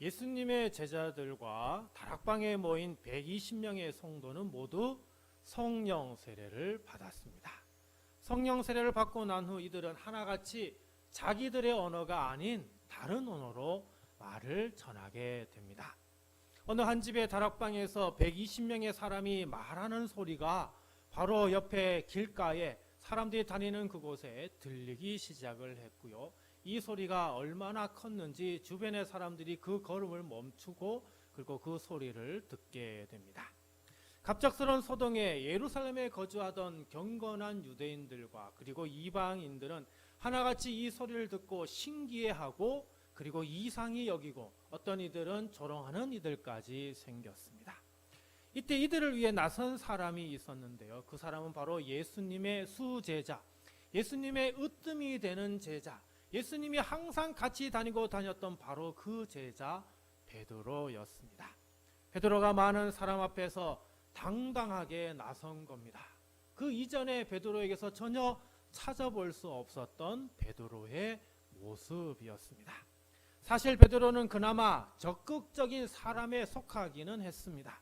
예수님의 제자들과 다락방에 모인 120명의 성도는 모두 성령 세례를 받았습니다. 성령 세례를 받고 난 후 이들은 하나같이 자기들의 언어가 아닌 다른 언어로 말을 전하게 됩니다. 어느 한 집의 다락방에서 120명의 사람이 말하는 소리가 바로 옆에 길가에 사람들이 다니는 그곳에 들리기 시작을 했고요. 이 소리가 얼마나 컸는지 주변의 사람들이 그 걸음을 멈추고 그리고 그 소리를 듣게 됩니다. 갑작스러운 소동에 예루살렘에 거주하던 경건한 유대인들과 그리고 이방인들은 하나같이 이 소리를 듣고 신기해하고 그리고 이상히 여기고 어떤 이들은 조롱하는 이들까지 생겼습니다. 이때 이들을 위해 나선 사람이 있었는데요. 그 사람은 바로 예수님의 수제자, 예수님의 으뜸이 되는 제자, 예수님이 항상 같이 다녔던 바로 그 제자 베드로였습니다. 베드로가 많은 사람 앞에서 당당하게 나선 겁니다. 그 이전에 베드로에게서 전혀 찾아볼 수 없었던 베드로의 모습이었습니다. 사실 베드로는 그나마 적극적인 사람에 속하기는 했습니다.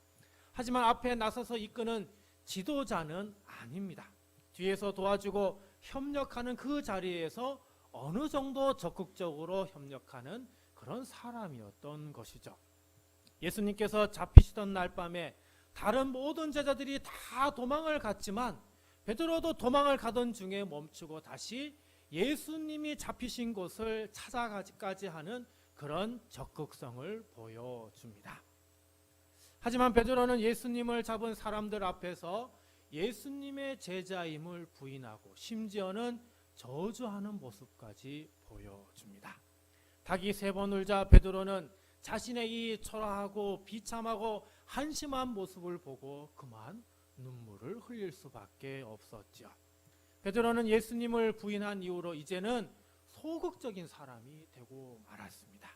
하지만 앞에 나서서 이끄는 지도자는 아닙니다. 뒤에서 도와주고 협력하는 그 자리에서 어느 정도 적극적으로 협력하는 그런 사람이었던 것이죠. 예수님께서 잡히시던 날 밤에 다른 모든 제자들이 다 도망을 갔지만 베드로도 도망을 가던 중에 멈추고 다시 예수님이 잡히신 곳을 찾아가기까지 하는 그런 적극성을 보여줍니다. 하지만 베드로는 예수님을 잡은 사람들 앞에서 예수님의 제자임을 부인하고 심지어는 저주하는 모습까지 보여줍니다. 닭이 3번 울자 베드로는 자신의 이 초라하고 비참하고 한심한 모습을 보고 그만 눈물을 흘릴 수밖에 없었죠. 베드로는 예수님을 부인한 이후로 이제는 소극적인 사람이 되고 말았습니다.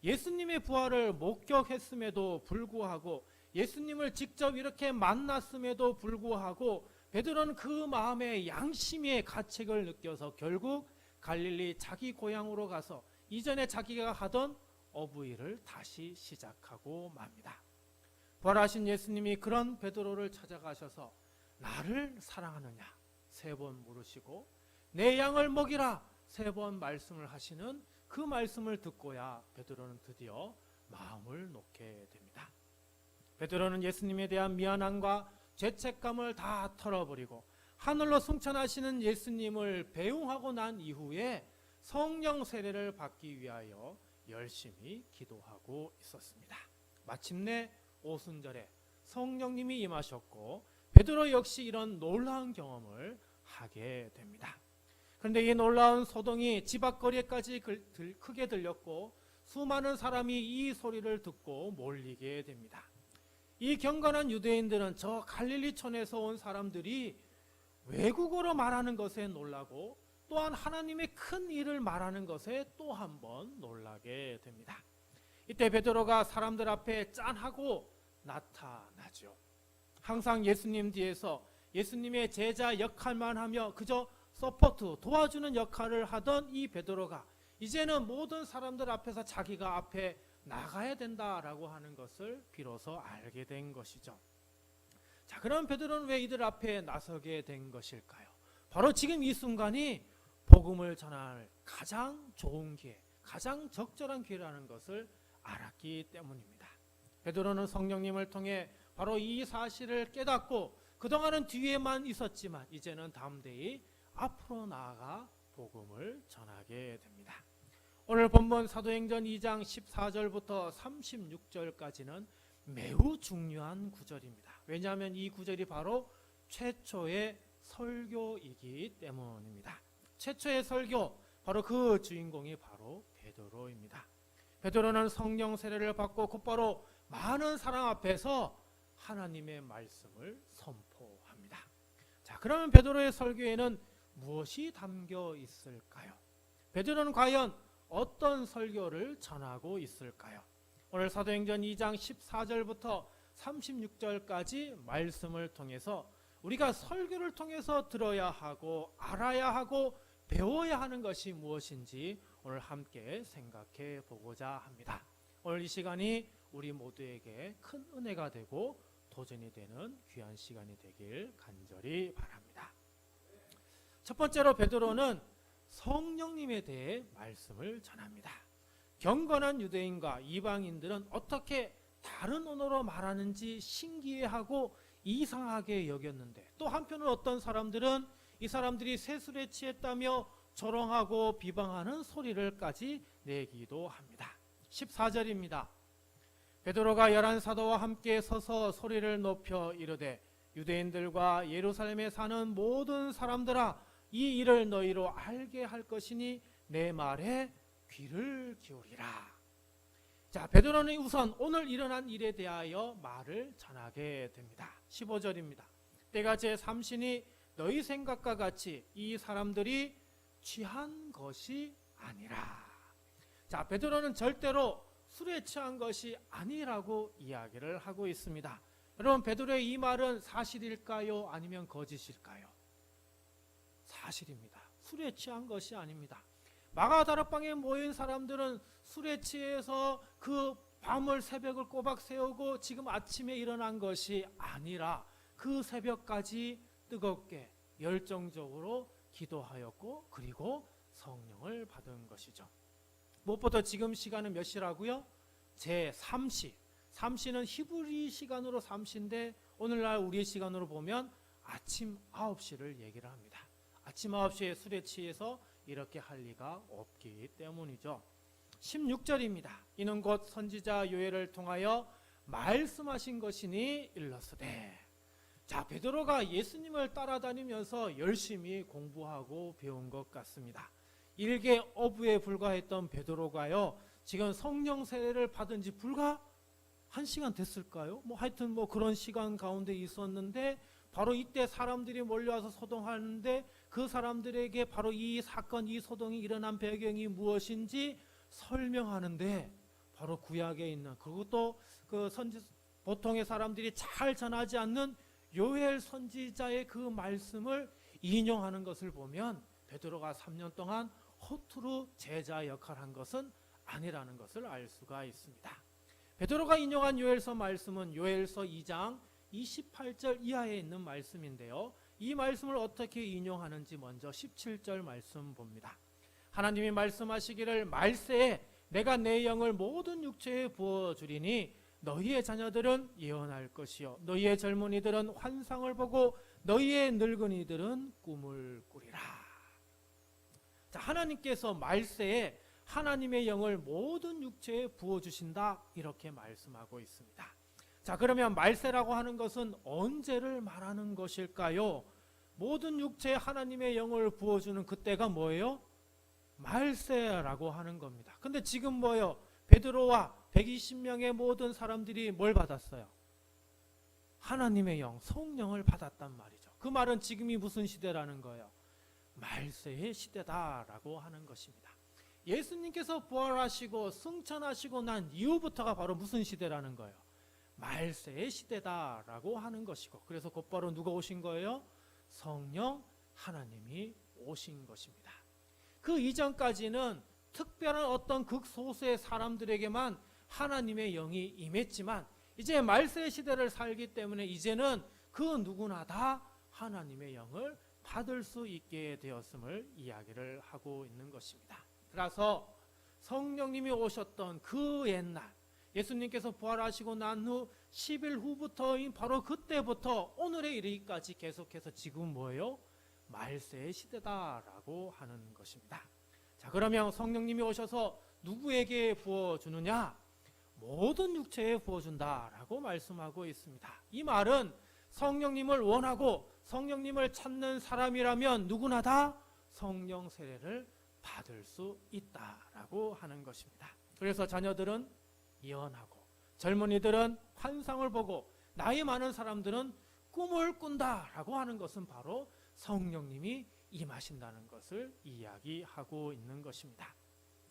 예수님의 부활을 목격했음에도 불구하고 예수님을 직접 이렇게 만났음에도 불구하고 베드로는 그 마음에 양심의 가책을 느껴서 결국 갈릴리 자기 고향으로 가서 이전에 자기가 하던 어부일을 다시 시작하고 맙니다. 부활하신 예수님이 그런 베드로를 찾아가셔서 나를 사랑하느냐 3번 물으시고 내 양을 먹이라 3번 말씀을 하시는 그 말씀을 듣고야 베드로는 드디어 마음을 놓게 됩니다. 베드로는 예수님에 대한 미안함과 죄책감을 다 털어버리고 하늘로 승천하시는 예수님을 배웅하고 난 이후에 성령 세례를 받기 위하여 열심히 기도하고 있었습니다. 마침내 오순절에 성령님이 임하셨고 베드로 역시 이런 놀라운 경험을 하게 됩니다. 그런데 이 놀라운 소동이 집 앞거리까지 크게 들렸고 수많은 사람이 이 소리를 듣고 몰리게 됩니다. 이 경건한 유대인들은 저 갈릴리촌에서 온 사람들이 외국어로 말하는 것에 놀라고 또한 하나님의 큰 일을 말하는 것에 또 한 번 놀라게 됩니다. 이때 베드로가 사람들 앞에 짠하고 나타나죠. 항상 예수님 뒤에서 예수님의 제자 역할만 하며 그저 서포트 도와주는 역할을 하던 이 베드로가 이제는 모든 사람들 앞에서 자기가 앞에 나가야 된다라고 하는 것을 비로소 알게 된 것이죠. 자, 그럼 베드로는 왜 이들 앞에 나서게 된 것일까요? 바로 지금 이 순간이 복음을 전할 가장 좋은 기회, 가장 적절한 기회라는 것을 알았기 때문입니다. 베드로는 성령님을 통해 바로 이 사실을 깨닫고 그동안은 뒤에만 있었지만 이제는 담대히 앞으로 나아가 복음을 전하게 됩니다. 오늘 본문 사도행전 2장 14절부터 36절까지는 매우 중요한 구절입니다. 왜냐하면 이 구절이 바로 최초의 설교이기 때문입니다. 최초의 설교, 바로 그 주인공이 바로 베드로입니다. 베드로는 성령 세례를 받고 곧바로 많은 사람 앞에서 하나님의 말씀을 선포합니다. 자, 그러면 베드로의 설교에는 무엇이 담겨 있을까요? 베드로는 과연 어떤 설교를 전하고 있을까요? 오늘 사도행전 2장 14절부터 36절까지 말씀을 통해서 우리가 설교를 통해서 들어야 하고 알아야 하고 배워야 하는 것이 무엇인지 오늘 함께 생각해 보고자 합니다. 오늘 이 시간이 우리 모두에게 큰 은혜가 되고 도전이 되는 귀한 시간이 되길 간절히 바랍니다. 첫 번째로 베드로는 성령님에 대해 말씀을 전합니다. 경건한 유대인과 이방인들은 어떻게 다른 언어로 말하는지 신기해하고 이상하게 여겼는데, 또 한편은 어떤 사람들은 이 사람들이 세술에 취했다며 조롱하고 비방하는 소리를까지 내기도 합니다. 14절입니다. 베드로가 11사도와 함께 서서 소리를 높여 이르되 유대인들과 예루살렘에 사는 모든 사람들아, 이 일을 너희로 알게 할 것이니 내 말에 귀를 기울이라. 자, 베드로는 우선 오늘 일어난 일에 대하여 말을 전하게 됩니다. 15절입니다. 때가 제 삼신이 너희 생각과 같이 이 사람들이 취한 것이 아니라. 자, 베드로는 절대로 술에 취한 것이 아니라고 이야기를 하고 있습니다. 여러분, 베드로의 이 말은 사실일까요? 아니면 거짓일까요? 사실입니다. 술에 취한 것이 아닙니다. 마가다락방에 모인 사람들은 술에 취해서 그 밤을 새벽을 꼬박 세우고 지금 아침에 일어난 것이 아니라 그 새벽까지 뜨겁게 열정적으로 기도하였고 그리고 성령을 받은 것이죠. 무엇보다 지금 시간은 몇 시라고요? 제3시. 3시는 히브리 시간으로 3시인데 오늘날 우리 시간으로 보면 아침 9시를 얘기를 합니다. 아침 9시에 술에 취해서 이렇게 할 리가 없기 때문이죠. 16절입니다. 이는 곧 선지자 요엘을 통하여 말씀하신 것이니 일러스되. 자, 베드로가 예수님을 따라다니면서 열심히 공부하고 배운 것 같습니다. 일개 어부에 불과했던 베드로가요, 지금 성령 세례를 받은 지 불과 1시간 됐을까요? 하여튼 그런 시간 가운데 있었는데 바로 이때 사람들이 몰려와서 소동하는데 그 사람들에게 바로 이 사건, 이 소동이 일어난 배경이 무엇인지 설명하는데 바로 구약에 있는, 그리고 또 그 보통의 사람들이 잘 전하지 않는 요엘 선지자의 그 말씀을 인용하는 것을 보면 베드로가 3년 동안 허투루 제자 역할을 한 것은 아니라는 것을 알 수가 있습니다. 베드로가 인용한 요엘서 말씀은 요엘서 2장 28절 이하에 있는 말씀인데요. 이 말씀을 어떻게 인용하는지 먼저 17절 말씀 봅니다. 하나님이 말씀하시기를 말세에 내가 내 영을 모든 육체에 부어주리니 너희의 자녀들은 예언할 것이요 너희의 젊은이들은 환상을 보고 너희의 늙은이들은 꿈을 꾸리라. 자, 하나님께서 말세에 하나님의 영을 모든 육체에 부어주신다, 이렇게 말씀하고 있습니다. 자, 그러면 말세라고 하는 것은 언제를 말하는 것일까요? 모든 육체에 하나님의 영을 부어주는 그때가 뭐예요? 말세라고 하는 겁니다. 근데 지금 뭐예요? 베드로와 120명의 모든 사람들이 뭘 받았어요? 하나님의 영, 성령을 받았단 말이죠. 그 말은 지금이 무슨 시대라는 거예요? 말세의 시대다라고 하는 것입니다. 예수님께서 부활하시고 승천하시고 난 이후부터가 바로 무슨 시대라는 거예요? 말세의 시대다라고 하는 것이고, 그래서 곧바로 누가 오신 거예요? 성령 하나님이 오신 것입니다. 그 이전까지는 특별한 어떤 극소수의 사람들에게만 하나님의 영이 임했지만 이제 말세의 시대를 살기 때문에 이제는 그 누구나 다 하나님의 영을 받을 수 있게 되었음을 이야기를 하고 있는 것입니다. 그래서 성령님이 오셨던 그 옛날, 예수님께서 부활하시고 난 후 10일 후부터인 바로 그때부터 오늘에 이르기까지 계속해서 지금 뭐예요? 말세의 시대다라고 하는 것입니다. 자, 그러면 성령님이 오셔서 누구에게 부어주느냐? 모든 육체에 부어준다라고 말씀하고 있습니다. 이 말은 성령님을 원하고 성령님을 찾는 사람이라면 누구나 다 성령 세례를 받을 수 있다라고 하는 것입니다. 그래서 자녀들은 예언하고 젊은이들은 환상을 보고 나이 많은 사람들은 꿈을 꾼다라고 하는 것은 바로 성령님이 임하신다는 것을 이야기하고 있는 것입니다.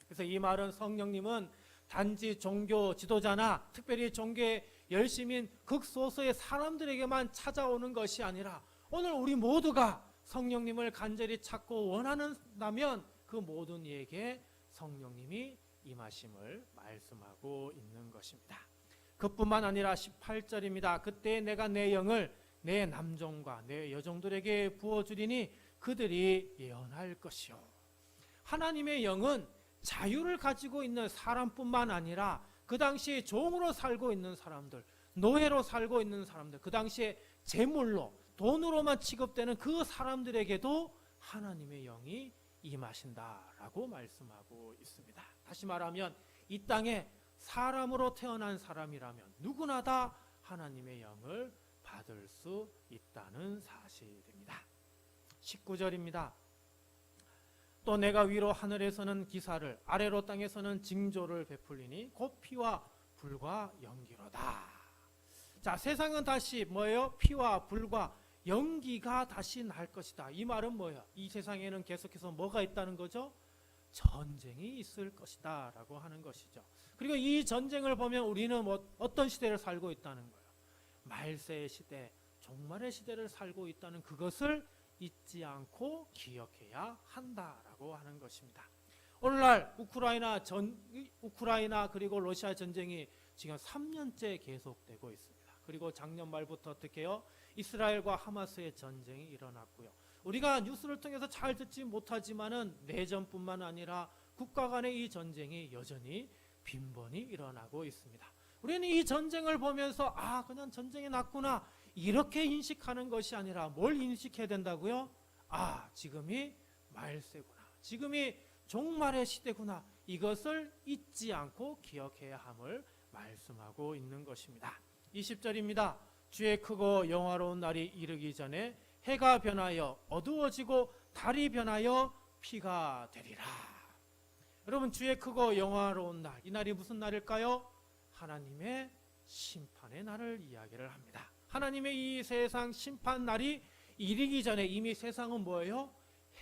그래서 이 말은 성령님은 단지 종교 지도자나 특별히 종교의 열심인 극소수의 사람들에게만 찾아오는 것이 아니라 오늘 우리 모두가 성령님을 간절히 찾고 원한다면 그 모든 이에게 성령님이 임하심을 말씀하고 있는 것입니다. 그뿐만 아니라 18절입니다. 그때 내가 내 영을 내 남종과 내 여종들에게 부어주리니 그들이 예언할 것이요. 하나님의 영은 자유를 가지고 있는 사람뿐만 아니라 그 당시에 종으로 살고 있는 사람들, 노예로 살고 있는 사람들, 그 당시에 재물로 돈으로만 취급되는 그 사람들에게도 하나님의 영이 임하신다라고 말씀하고 있습니다. 다시 말하면 이 땅에 사람으로 태어난 사람이라면 누구나 다 하나님의 영을 받을 수 있다는 사실입니다. 19절입니다. 또 내가 위로 하늘에서는 기사를 아래로 땅에서는 징조를 베풀리니 곧 피와 불과 연기로다. 자, 세상은 다시 뭐예요? 피와 불과 연기가 다시 날 것이다. 이 말은 뭐예요? 이 세상에는 계속해서 뭐가 있다는 거죠? 전쟁이 있을 것이다 라고 하는 것이죠. 그리고 이 전쟁을 보면 우리는 어떤 시대를 살고 있다는 거예요? 말세의 시대, 종말의 시대를 살고 있다는 그것을 잊지 않고 기억해야 한다라고 하는 것입니다. 오늘날 우크라이나 그리고 러시아 전쟁이 지금 3년째 계속되고 있습니다. 그리고 작년 말부터 어떻게 해요? 이스라엘과 하마스의 전쟁이 일어났고요. 우리가 뉴스를 통해서 잘 듣지 못하지만은 내전뿐만 아니라 국가 간의 이 전쟁이 여전히 빈번히 일어나고 있습니다. 우리는 이 전쟁을 보면서 그냥 전쟁이 났구나 이렇게 인식하는 것이 아니라 뭘 인식해야 된다고요? 지금이 말세구나. 지금이 종말의 시대구나. 이것을 잊지 않고 기억해야 함을 말씀하고 있는 것입니다. 20절입니다. 주의 크고 영화로운 날이 이르기 전에 해가 변하여 어두워지고 달이 변하여 피가 되리라. 여러분, 주의 크고 영화로운 날, 이 날이 무슨 날일까요? 하나님의 심판의 날을 이야기를 합니다. 하나님의 이 세상 심판 날이 이르기 전에 이미 세상은 뭐예요?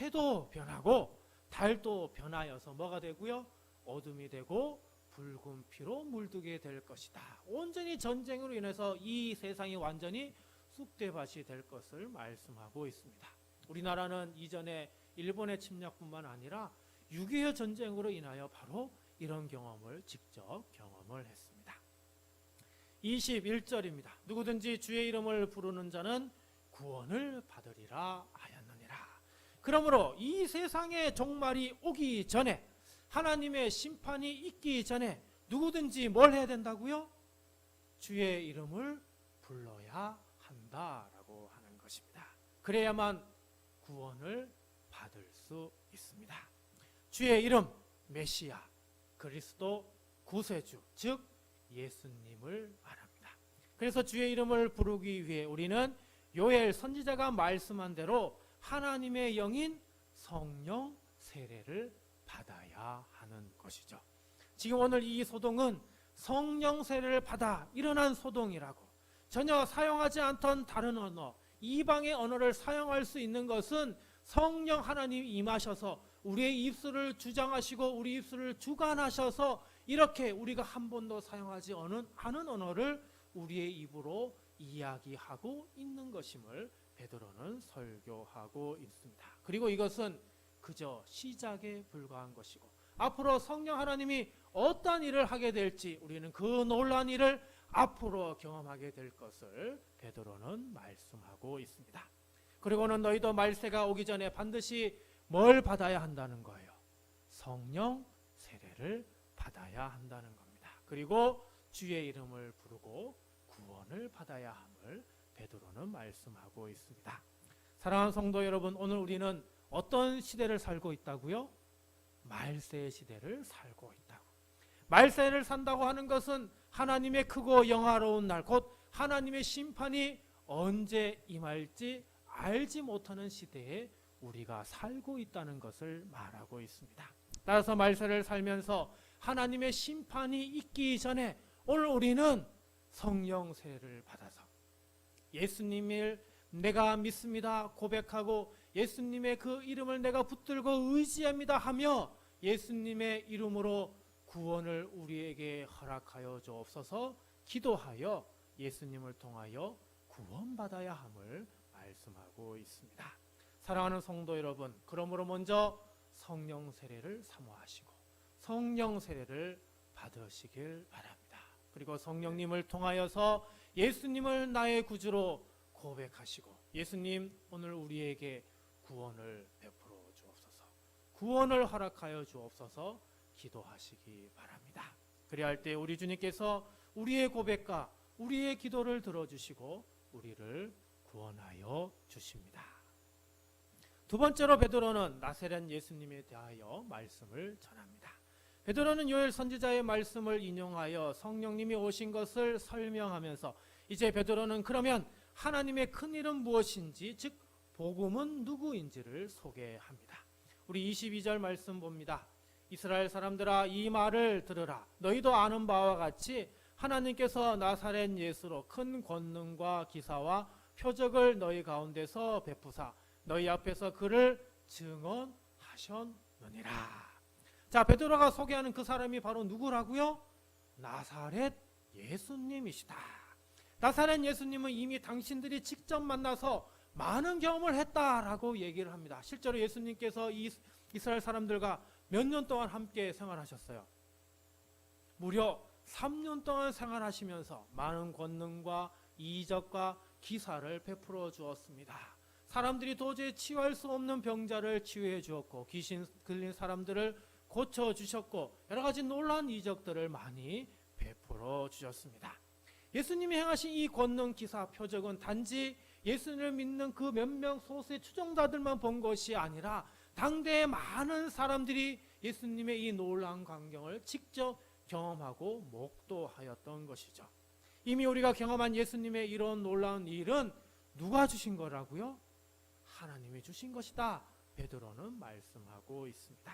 해도 변하고 달도 변하여서 뭐가 되고요? 어둠이 되고 붉은 피로 물들게 될 것이다. 온전히 전쟁으로 인해서 이 세상이 완전히 쑥대밭이 될 것을 말씀하고 있습니다. 우리나라는 이전에 일본의 침략뿐만 아니라 6.25 전쟁으로 인하여 바로 이런 경험을 직접 경험을 했습니다. 21절입니다. 누구든지 주의 이름을 부르는 자는 구원을 받으리라 하였느니라. 그러므로 이 세상의 종말이 오기 전에, 하나님의 심판이 있기 전에 누구든지 뭘 해야 된다고요? 주의 이름을 불러야 한다라고 하는 것입니다. 그래야만 구원을 받을 수 있습니다. 주의 이름, 메시아, 그리스도, 구세주, 즉 예수님을 말합니다. 그래서 주의 이름을 부르기 위해 우리는 요엘 선지자가 말씀한 대로 하나님의 영인 성령 세례를 받아야 하는 것이죠. 지금 오늘 이 소동은 성령 세례를 받아 일어난 소동이라고, 전혀 사용하지 않던 다른 언어, 이방의 언어를 사용할 수 있는 것은 성령 하나님이 임하셔서 우리의 입술을 주장하시고 우리 입술을 주관하셔서 이렇게 우리가 한 번도 사용하지 않은 언어를 우리의 입으로 이야기하고 있는 것임을 베드로는 설교하고 있습니다. 그리고 이것은 그저 시작에 불과한 것이고 앞으로 성령 하나님이 어떤 일을 하게 될지 우리는 그 놀라운 일을 앞으로 경험하게 될 것을 베드로는 말씀하고 있습니다. 그리고는 너희도 말세가 오기 전에 반드시 뭘 받아야 한다는 거예요? 성령 세례를 받아야 한다는 겁니다. 그리고 주의 이름을 부르고 구원을 받아야 함을 베드로는 말씀하고 있습니다. 사랑하는 성도 여러분, 오늘 우리는 어떤 시대를 살고 있다고요? 말세의 시대를 살고 있다고. 말세를 산다고 하는 것은 하나님의 크고 영화로운 날, 곧 하나님의 심판이 언제 임할지 알지 못하는 시대에 우리가 살고 있다는 것을 말하고 있습니다. 따라서 말세를 살면서 하나님의 심판이 있기 전에 오늘 우리는 성령 세례를 받아서 예수님을 내가 믿습니다 고백하고 예수님의 그 이름을 내가 붙들고 의지합니다 하며 예수님의 이름으로 구원을 우리에게 허락하여 주옵소서 기도하여 예수님을 통하여 구원받아야 함을 말씀하고 있습니다. 사랑하는 성도 여러분, 그러므로 먼저 성령 세례를 사모하시고 성령 세례를 받으시길 바랍니다. 그리고 성령님을 통하여서 예수님을 나의 구주로 고백하시고, 예수님 오늘 우리에게 구원을 베풀어 주옵소서, 구원을 허락하여 주옵소서 기도하시기 바랍니다. 그리할 때 우리 주님께서 우리의 고백과 우리의 기도를 들어주시고 우리를 구원하여 주십니다. 두 번째로 베드로는 나사렛 예수님에 대하여 말씀을 전합니다. 베드로는 요엘 선지자의 말씀을 인용하여 성령님이 오신 것을 설명하면서 이제 베드로는 그러면 하나님의 큰 일은 무엇인지, 즉 복음은 누구인지를 소개합니다. 우리 22절 말씀 봅니다. 이스라엘 사람들아 이 말을 들으라. 너희도 아는 바와 같이 하나님께서 나사렛 예수로 큰 권능과 기사와 표적을 너희 가운데서 베푸사 너희 앞에서 그를 증언하셨느니라. 자, 베드로가 소개하는 그 사람이 바로 누구라고요? 나사렛 예수님이시다. 나사렛 예수님은 이미 당신들이 직접 만나서 많은 경험을 했다라고 얘기를 합니다. 실제로 예수님께서 이스라엘 사람들과 몇 년 동안 함께 생활하셨어요. 무려 3년 동안 생활하시면서 많은 권능과 이적과 기사를 베풀어 주었습니다. 사람들이 도저히 치유할 수 없는 병자를 치유해 주었고, 귀신 들린 사람들을 고쳐 주셨고, 여러 가지 놀라운 이적들을 많이 베풀어 주셨습니다. 예수님이 행하신 이 권능, 기사, 표적은 단지 예수님을 믿는 그 몇 명 소수의 추종자들만 본 것이 아니라 당대의 많은 사람들이 예수님의 이 놀라운 광경을 직접 경험하고 목도하였던 것이죠. 이미 우리가 경험한 예수님의 이런 놀라운 일은 누가 주신 거라고요? 하나님이 주신 것이다. 베드로는 말씀하고 있습니다.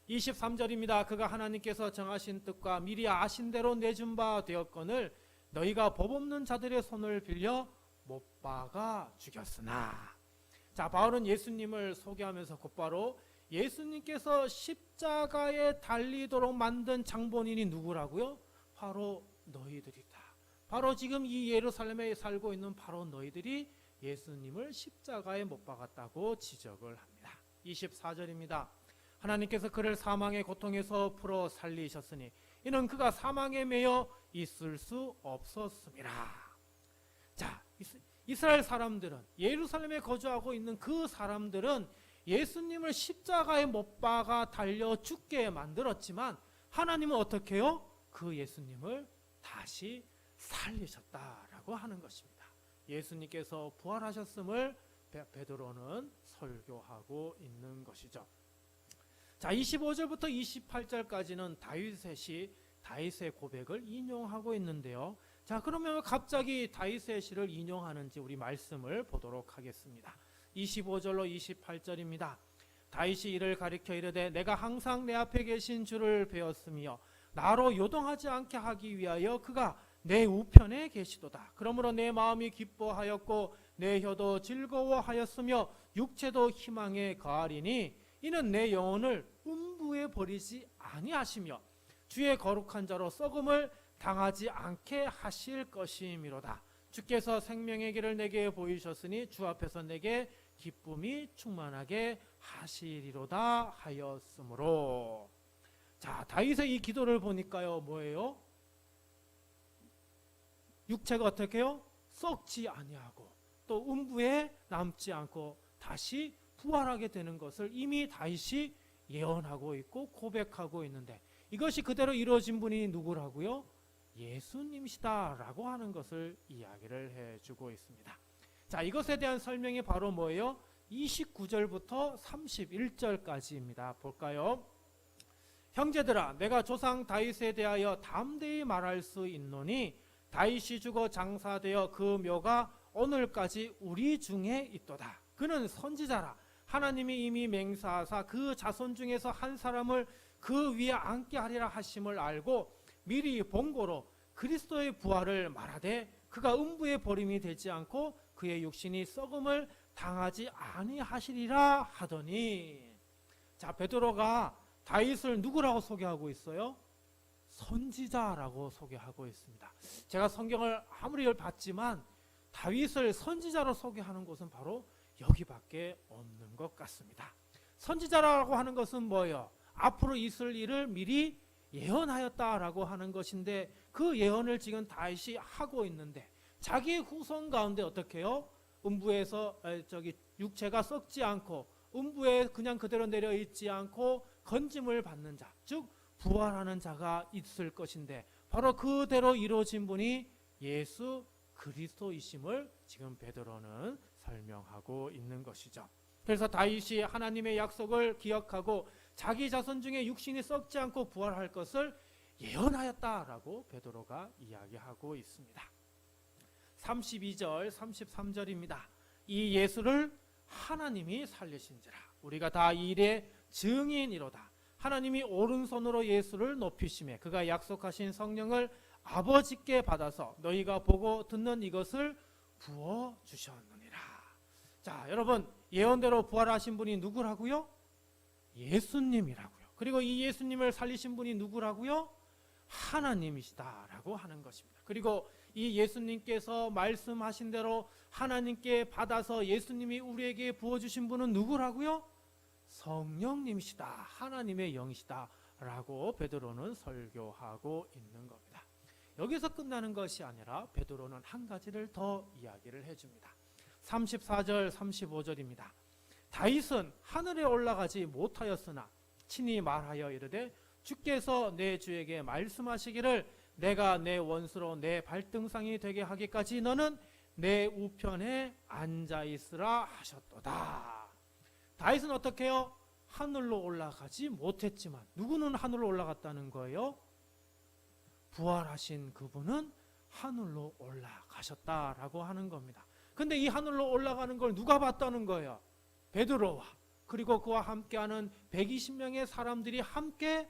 23절입니다. 그가 하나님께서 정하신 뜻과 미리 아신 대로 내준 바 되었거늘 너희가 법 없는 자들의 손을 빌려 못 박아 죽였으나. 자, 바울은 예수님을 소개하면서 곧바로 예수님께서 십자가에 달리도록 만든 장본인이 누구라고요? 바로 너희들이다. 바로 지금 이 예루살렘에 살고 있는 바로 너희들이 예수님을 십자가에 못 박았다고 지적을 합니다. 24절입니다. 하나님께서 그를 사망의 고통에서 풀어 살리셨으니 이는 그가 사망에 매여 있을 수 없었음이라. 자, 이스라엘 사람들은, 예루살렘에 거주하고 있는 그 사람들은 예수님을 십자가에 못 박아 달려 죽게 만들었지만 하나님은 어떻게 해요? 그 예수님을 다시 살리셨다라고 하는 것입니다. 예수님께서 부활하셨음을 베드로는 설교하고 있는 것이죠. 자, 25절부터 28절까지는 다윗의 고백을 인용하고 있는데요. 자, 그러면 갑자기 다윗의 시를 인용하는지 우리 말씀을 보도록 하겠습니다. 25절로 28절입니다. 다윗이 이를 가리켜 이르되 내가 항상 내 앞에 계신 주를 배웠으며 나로 요동하지 않게 하기 위하여 그가 내 우편에 계시도다. 그러므로 내 마음이 기뻐하였고 내 혀도 즐거워하였으며 육체도 희망에 거하리니 이는 내 영혼을 음부에 버리지 아니하시며 주의 거룩한 자로 썩음을 당하지 않게 하실 것이미로다. 주께서 생명의 길을 내게 보이셨으니 주 앞에서 내게 기쁨이 충만하게 하시리로다 하였으므로. 자, 다윗의 이 기도를 보니까요, 뭐예요? 육체가 어떻게 해요? 썩지 아니하고 또 음부에 남지 않고 다시 부활하게 되는 것을 이미 다윗이 예언하고 있고 고백하고 있는데, 이것이 그대로 이루어진 분이 누구라고요? 예수님이시다라고 하는 것을 이야기를 해주고 있습니다. 자, 이것에 대한 설명이 바로 뭐예요? 29절부터 31절까지입니다. 볼까요? 형제들아, 내가 조상 다윗에 대하여 담대히 말할 수 있노니 다윗이 죽어 장사되어 그 묘가 오늘까지 우리 중에 있도다. 그는 선지자라. 하나님이 이미 맹세하사 그 자손 중에서 한 사람을 그 위에 앉게 하리라 하심을 알고 미리 본고로 그리스도의 부활을 말하되 그가 음부에 버림이 되지 않고 그의 육신이 썩음을 당하지 아니하시리라 하더니. 자, 베드로가 다윗을 누구라고 소개하고 있어요? 선지자라고 소개하고 있습니다. 제가 성경을 아무리 봤지만 다윗을 선지자로 소개하는 곳은 바로 여기밖에 없는 것 같습니다. 선지자라고 하는 것은 뭐예요? 앞으로 있을 일을 미리 예언하였다라고 하는 것인데 그 예언을 지금 다윗이 하고 있는데 자기의 후손 가운데 어떻게 해요? 음부에서 육체가 썩지 않고 음부에 그냥 그대로 내려 있지 않고 건짐을 받는 자, 즉 부활하는 자가 있을 것인데 바로 그대로 이루어진 분이 예수 그리스도이심을 지금 베드로는 설명하고 있는 것이죠. 그래서 다윗이 하나님의 약속을 기억하고 자기 자손 중에 육신이 썩지 않고 부활할 것을 예언하였다라고 베드로가 이야기하고 있습니다. 32절 33절입니다. 이 예수를 하나님이 살리신지라 우리가 다 이 일의 증인이로다. 하나님이 오른손으로 예수를 높이시매 그가 약속하신 성령을 아버지께 받아서 너희가 보고 듣는 이것을 부어주셨느니라. 자, 여러분, 예언대로 부활하신 분이 누구라고요? 예수님이라고요. 그리고 이 예수님을 살리신 분이 누구라고요? 하나님이시다라고 하는 것입니다. 그리고 이 예수님께서 말씀하신 대로 하나님께 받아서 예수님이 우리에게 부어주신 분은 누구라고요? 성령님이시다. 하나님의 영이시다라고 베드로는 설교하고 있는 겁니다. 여기서 끝나는 것이 아니라 베드로는 한 가지를 더 이야기를 해줍니다. 34절 35절입니다. 다윗은 하늘에 올라가지 못하였으나 친히 말하여 이르되 주께서 내 주에게 말씀하시기를 내가 내 원수로 내 발등상이 되게 하기까지 너는 내 우편에 앉아있으라 하셨도다. 다윗은 어떻게 해요? 하늘로 올라가지 못했지만 누구는 하늘로 올라갔다는 거예요? 부활하신 그분은 하늘로 올라가셨다라고 하는 겁니다. 근데 이 하늘로 올라가는 걸 누가 봤다는 거예요? 베드로와 그리고 그와 함께하는 120명의 사람들이 함께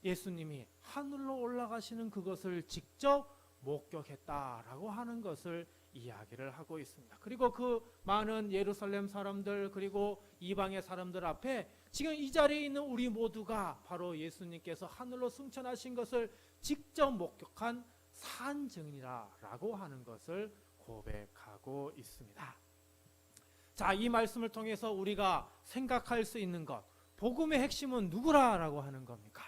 예수님이 하늘로 올라가시는 그것을 직접 목격했다라고 하는 것을 이야기를 하고 있습니다. 그리고 그 많은 예루살렘 사람들 그리고 이방의 사람들 앞에 지금 이 자리에 있는 우리 모두가 바로 예수님께서 하늘로 승천하신 것을 직접 목격한 산증이라고 하는 것을 고백하고 있습니다. 자, 이 말씀을 통해서 우리가 생각할 수 있는 것, 복음의 핵심은 누구라라고 하는 겁니까?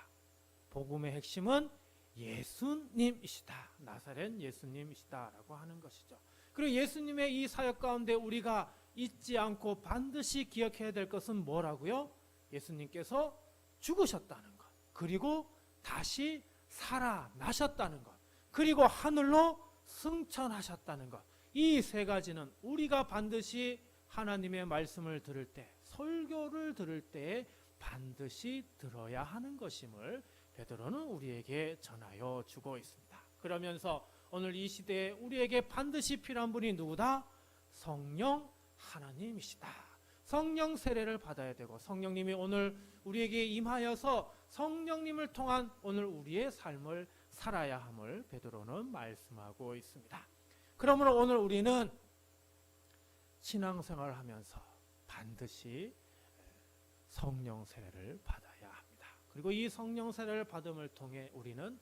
복음의 핵심은 예수님이시다. 나사렛 예수님이시다라고 하는 것이죠. 그리고 예수님의 이 사역 가운데 우리가 잊지 않고 반드시 기억해야 될 것은 뭐라고요? 예수님께서 죽으셨다는 것, 그리고 다시 살아나셨다는 것, 그리고 하늘로 승천하셨다는 것. 이 세 가지는 우리가 반드시 하나님의 말씀을 들을 때, 설교를 들을 때 반드시 들어야 하는 것임을 베드로는 우리에게 전하여 주고 있습니다. 그러면서 오늘 이 시대에 우리에게 반드시 필요한 분이 누구다? 성령 하나님이시다. 성령 세례를 받아야 되고 성령님이 오늘 우리에게 임하여서 성령님을 통한 오늘 우리의 삶을 살아야 함을 베드로는 말씀하고 있습니다. 그러므로 오늘 우리는 신앙생활을 하면서 반드시 성령 세례를 받아야 합니다. 그리고 이 성령 세례를 받음을 통해 우리는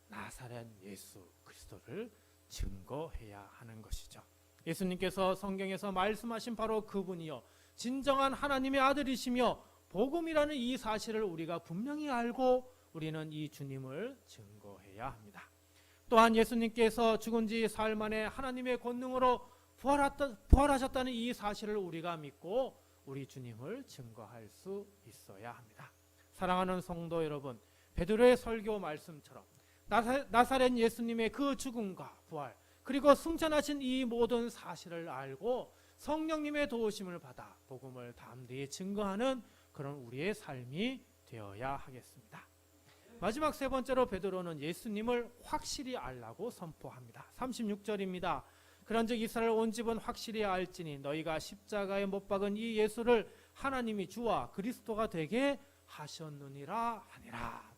나사렛 예수 그리스도를 증거해야 하는 것이죠. 예수님께서 성경에서 말씀하신 바로 그분이요 진정한 하나님의 아들이시며 복음이라는 이 사실을 우리가 분명히 알고 우리는 이 주님을 증거해야 합니다. 또한 예수님께서 죽은 지 사흘 만에 하나님의 권능으로 부활하셨다는 이 사실을 우리가 믿고 우리 주님을 증거할 수 있어야 합니다. 사랑하는 성도 여러분, 베드로의 설교 말씀처럼 나사렛 예수님의 그 죽음과 부활 그리고 승천하신 이 모든 사실을 알고 성령님의 도우심을 받아 복음을 담대히 증거하는 그런 우리의 삶이 되어야 하겠습니다. 마지막 세 번째로 베드로는 예수님을 확실히 알라고 선포합니다. 36절입니다. 그런즉 이스라엘 온 집은 확실히 알지니 너희가 십자가에 못 박은 이 예수를 하나님이 주와 그리스도가 되게 하셨느니라 하니라.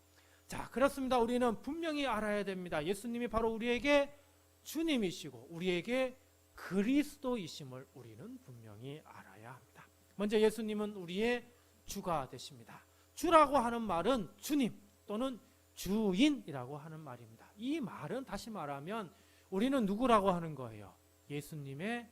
자, 그렇습니다. 우리는 분명히 알아야 됩니다. 예수님이 바로 우리에게 주님이시고 우리에게 그리스도이심을 우리는 분명히 알아야 합니다. 먼저 예수님은 우리의 주가 되십니다. 주라고 하는 말은 주님 또는 주인이라고 하는 말입니다. 이 말은 다시 말하면 우리는 누구라고 하는 거예요? 예수님의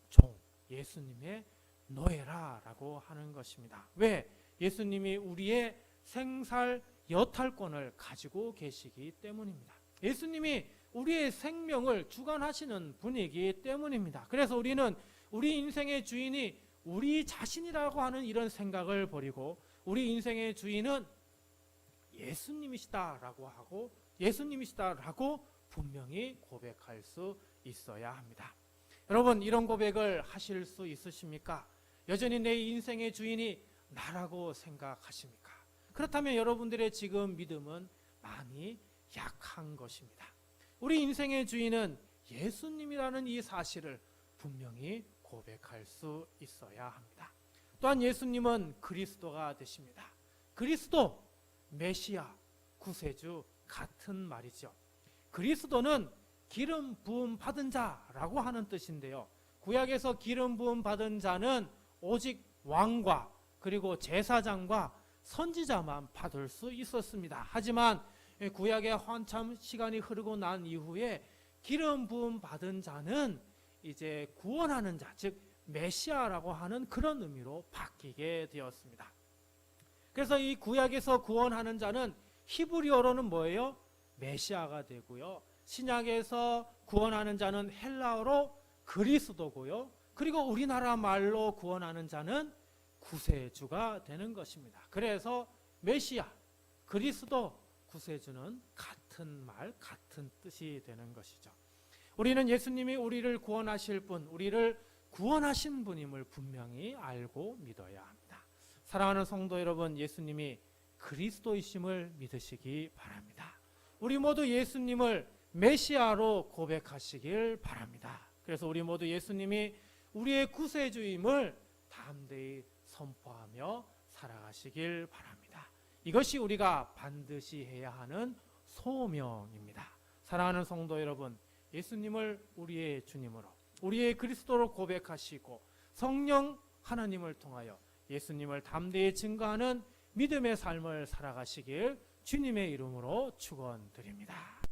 종, 예수님의 노예라라고 하는 것입니다. 왜? 예수님이 우리의 생살 여탈권을 가지고 계시기 때문입니다. 예수님이 우리의 생명을 주관하시는 분이기 때문입니다. 그래서 우리는 우리 인생의 주인이 우리 자신이라고 하는 이런 생각을 버리고 우리 인생의 주인은 예수님이시다라고 분명히 고백할 수 있어야 합니다. 여러분, 이런 고백을 하실 수 있으십니까? 여전히 내 인생의 주인이 나라고 생각하십니까? 그렇다면 여러분들의 지금 믿음은 많이 약한 것입니다. 우리 인생의 주인은 예수님이라는 이 사실을 분명히 고백할 수 있어야 합니다. 또한 예수님은 그리스도가 되십니다. 그리스도, 메시아, 구세주 같은 말이죠. 그리스도는 기름 부음 받은 자라고 하는 뜻인데요. 구약에서 기름 부음 받은 자는 오직 왕과 그리고 제사장과 선지자만 받을 수 있었습니다. 하지만 구약의 한참 시간이 흐르고 난 이후에 기름 부음 받은 자는 이제 구원하는 자, 즉 메시아라고 하는 그런 의미로 바뀌게 되었습니다. 그래서 이 구약에서 구원하는 자는 히브리어로는 뭐예요? 메시아가 되고요. 신약에서 구원하는 자는 헬라어로 그리스도고요. 그리고 우리나라 말로 구원하는 자는 구세주가 되는 것입니다. 그래서 메시아, 그리스도, 구세주는 같은 말, 같은 뜻이 되는 것이죠. 우리는 예수님이 우리를 구원하실 분, 우리를 구원하신 분임을 분명히 알고 믿어야 합니다. 사랑하는 성도 여러분, 예수님이 그리스도이심을 믿으시기 바랍니다. 우리 모두 예수님을 메시아로 고백하시길 바랍니다. 그래서 우리 모두 예수님이 우리의 구세주임을 담대히 선포하며 살아가시길 바랍니다. 이것이 우리가 반드시 해야 하는 소명입니다. 사랑하는 성도 여러분, 예수님을 우리의 주님으로, 우리의 그리스도로 고백하시고 성령 하나님을 통하여 예수님을 담대히 증거하는 믿음의 삶을 살아가시길 주님의 이름으로 축원드립니다.